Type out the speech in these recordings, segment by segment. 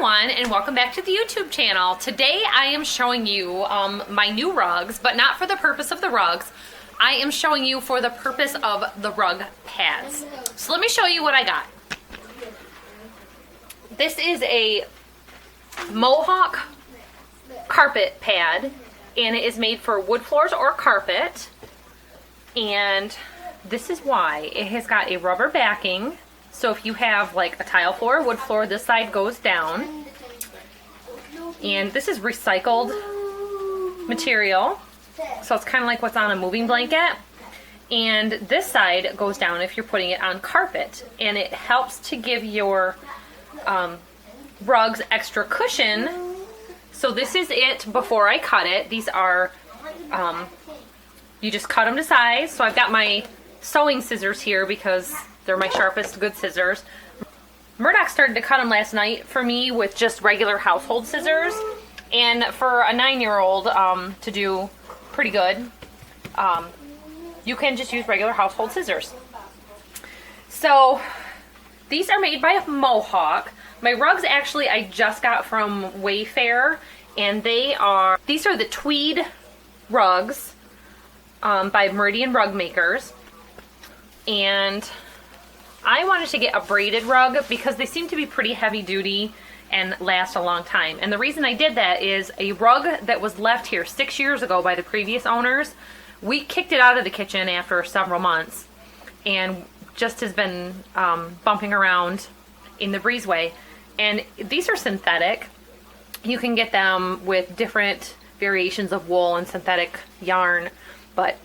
everyone, and welcome back to the YouTube channel. Today I am showing you my new rugs, but not for the purpose of the rugs. I am showing you for the purpose of the rug pads. So let me show you what I got. This is a Mohawk carpet pad, and it is made for wood floors or carpet. And this is why. It has got a rubber backing. So if you have like a tile floor, wood floor, this side goes down. And this is recycled material. So it's kind of like what's on a moving blanket. And this side goes down if you're putting it on carpet. And it helps to give your rugs extra cushion. So this is it before I cut it. These are, you just cut them to size. So I've got my sewing scissors here because they're my sharpest good scissors. Murdoch started to cut them last night for me with just regular household scissors. And for a 9-year-old to do pretty good, you can just use regular household scissors. So these are made by Mohawk. My rugs actually I just got from Wayfair, and these are the tweed rugs by Meridian Rug Makers. And I wanted to get a braided rug because they seem to be pretty heavy duty and last a long time. And the reason I did that is a rug that was left here 6 years ago by the previous owners, we kicked it out of the kitchen after several months and just has been bumping around in the breezeway. And these are synthetic. You can get them with different variations of wool and synthetic yarn, but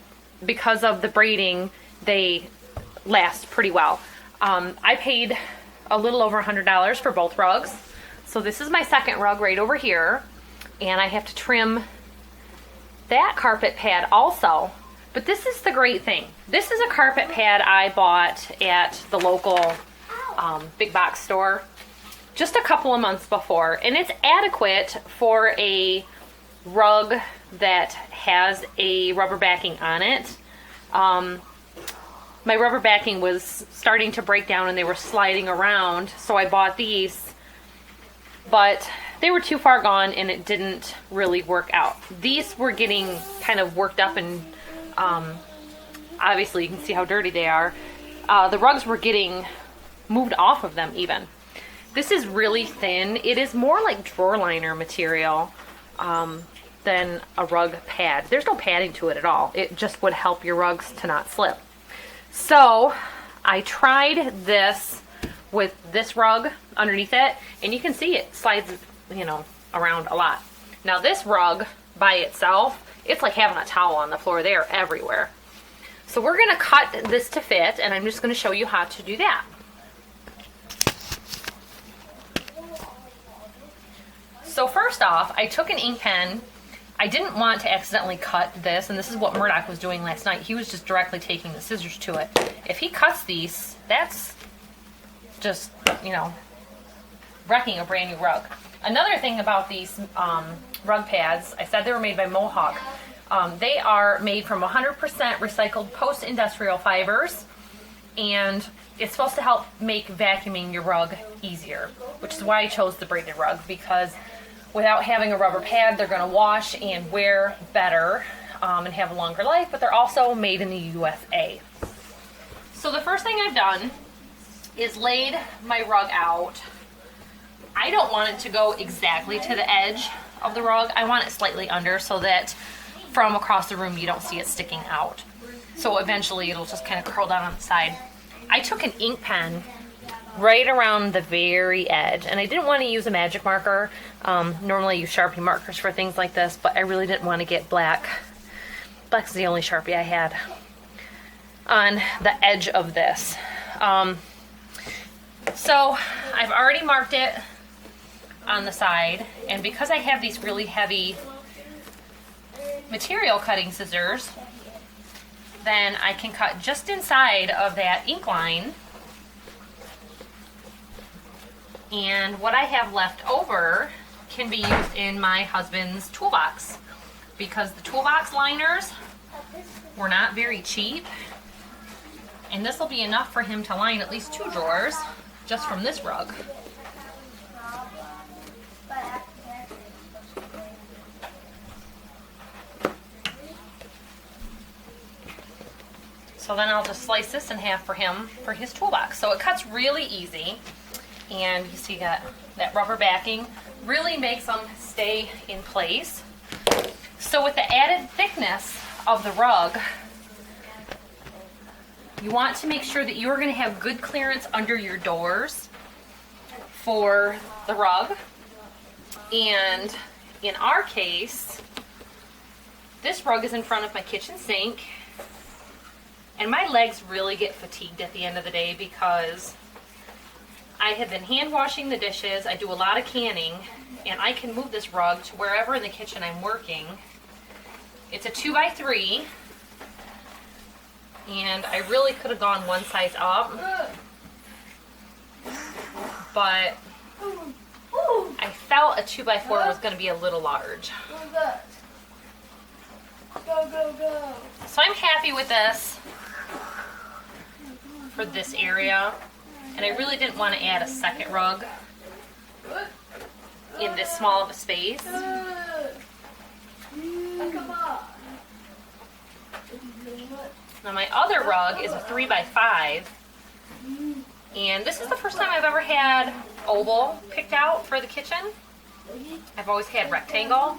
because of the braiding, they last pretty well. I paid a little over $100 for both rugs. So this is my second rug right over here. And I have to trim that carpet pad also. But this is the great thing. This is a carpet pad I bought at the local big box store just a couple of months before. And it's adequate for a rug that has a rubber backing on it. My rubber backing was starting to break down and they were sliding around, so I bought these, but they were too far gone and it didn't really work out. These were getting kind of worked up and obviously you can see how dirty they are. The rugs were getting moved off of them even. This is really thin. It is more like drawer liner material than a rug pad. There's no padding to it at all. It just would help your rugs to not slip. So I tried this with this rug underneath it, and you can see it slides, around a lot. Now this rug by itself, it's like having a towel on the floor. They are everywhere. So we're gonna cut this to fit, and I'm just gonna show you how to do that. So first off, I took an ink pen. I didn't want to accidentally cut this, and this is what Murdoch was doing last night. He was just directly taking the scissors to it. If he cuts these, that's just, wrecking a brand new rug. Another thing about these rug pads, I said they were made by Mohawk. They are made from 100% recycled post-industrial fibers, and it's supposed to help make vacuuming your rug easier, which is why I chose the braided rug, because without having a rubber pad, they're going to wash and wear better and have a longer life, but they're also made in the USA. So the first thing I've done is laid my rug out. I don't want it to go exactly to the edge of the rug. I want it slightly under so that from across the room you don't see it sticking out. So eventually it'll just kind of curl down on the side. I took an ink pen right around the very edge, and I didn't want to use a magic marker. Normally I use Sharpie markers for things like this, but I really didn't want to get black. Black's the only Sharpie I had on the edge of this. So I've already marked it on the side, and because I have these really heavy material cutting scissors, then I can cut just inside of that ink line. And what I have left over can be used in my husband's toolbox, because the toolbox liners were not very cheap. And this will be enough for him to line at least 2 drawers just from this rug. So then I'll just slice this in half for him for his toolbox. So it cuts really easy. And you see that rubber backing really makes them stay in place. So with the added thickness of the rug, you want to make sure that you're going to have good clearance under your doors for the rug. And in our case, this rug is in front of my kitchen sink, and my legs really get fatigued at the end of the day because I have been hand washing the dishes, I do a lot of canning, and I can move this rug to wherever in the kitchen I'm working. It's a 2x3, and I really could have gone one size up, but I felt a 2x4 was going to be a little large. Go, go, go. So I'm happy with this for this area, and I really didn't want to add a second rug in this small of a space. Now my other rug is a 3x5, and this is the first time I've ever had oval picked out for the kitchen. I've always had rectangle,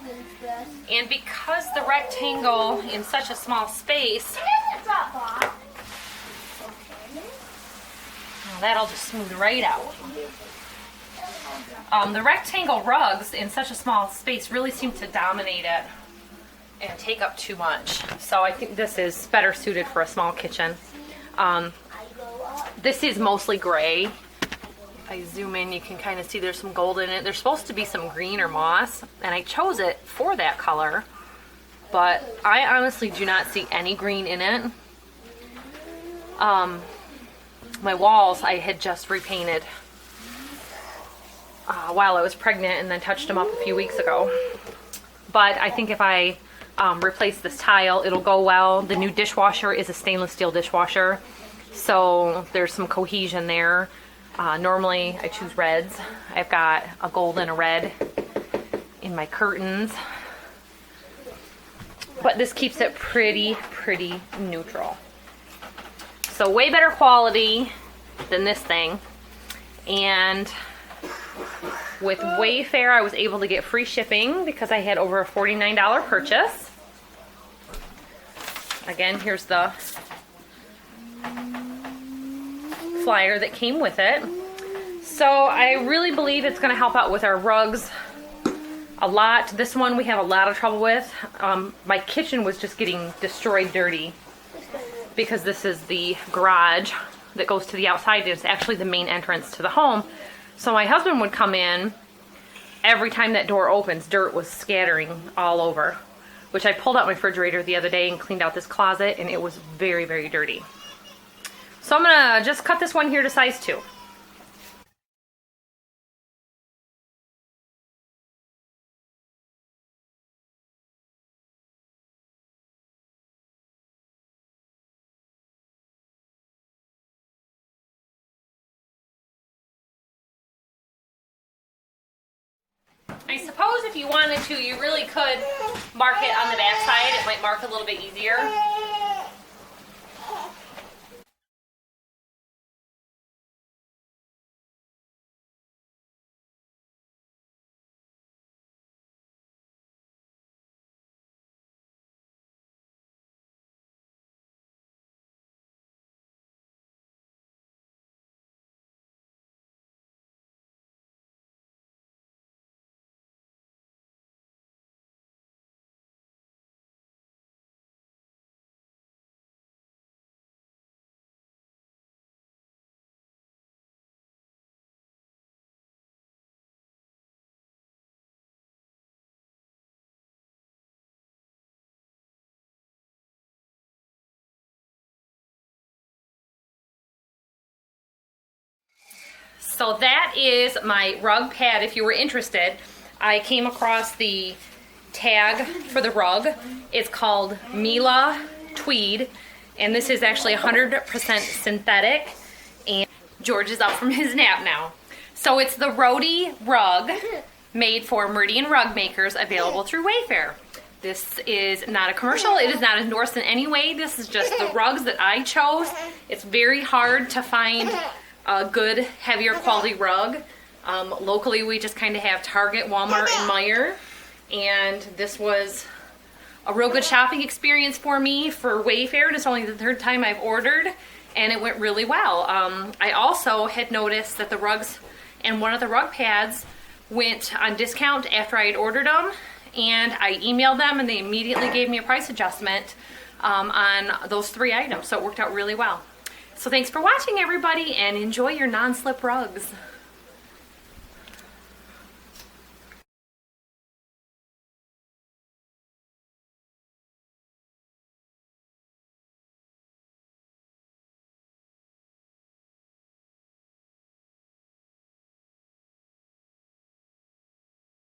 and because the rectangle in such a small space, now that'll just smooth right out. The rectangle rugs in such a small space really seem to dominate it and take up too much. So I think this is better suited for a small kitchen. This is mostly gray. If I zoom in, you can kind of see there's some gold in it. There's supposed to be some green or moss, and I chose it for that color, but I honestly do not see any green in it. My walls I had just repainted while I was pregnant and then touched them up a few weeks ago. But I think if I replace this tile, it'll go well. The new dishwasher is a stainless steel dishwasher, so there's some cohesion there. Normally I choose reds. I've got a gold and a red in my curtains, but this keeps it pretty neutral. So way better quality than this thing. And with Wayfair, I was able to get free shipping because I had over a $49 purchase. Again, here's the flyer that came with it. So I really believe it's going to help out with our rugs a lot. This one we have a lot of trouble with. My kitchen was just getting destroyed dirty because this is the garage that goes to the outside. It's actually the main entrance to the home. So my husband would come in. Every time that door opens, dirt was scattering all over, which I pulled out my refrigerator the other day and cleaned out this closet, and it was very dirty. So I'm gonna just cut this one here to size 2. I suppose if you wanted to, you really could mark it on the back side. It might mark a little bit easier. So that is my rug pad. If you were interested, I came across the tag for the rug. It's called Mila Tweed, and this is actually 100% synthetic, and George is up from his nap now. So it's the Rhody rug made for Meridian Rug Makers, available through Wayfair. This is not a commercial. It is not endorsed in any way. This is just the rugs that I chose. It's very hard to find a good, heavier quality rug. Locally, we just kind of have Target, Walmart, and Meijer. And this was a real good shopping experience for me for Wayfair. It's only the third time I've ordered, and it went really well. I also had noticed that the rugs and one of the rug pads went on discount after I had ordered them, and I emailed them and they immediately gave me a price adjustment on those 3 items, so it worked out really well. So thanks for watching, everybody, and enjoy your non-slip rugs.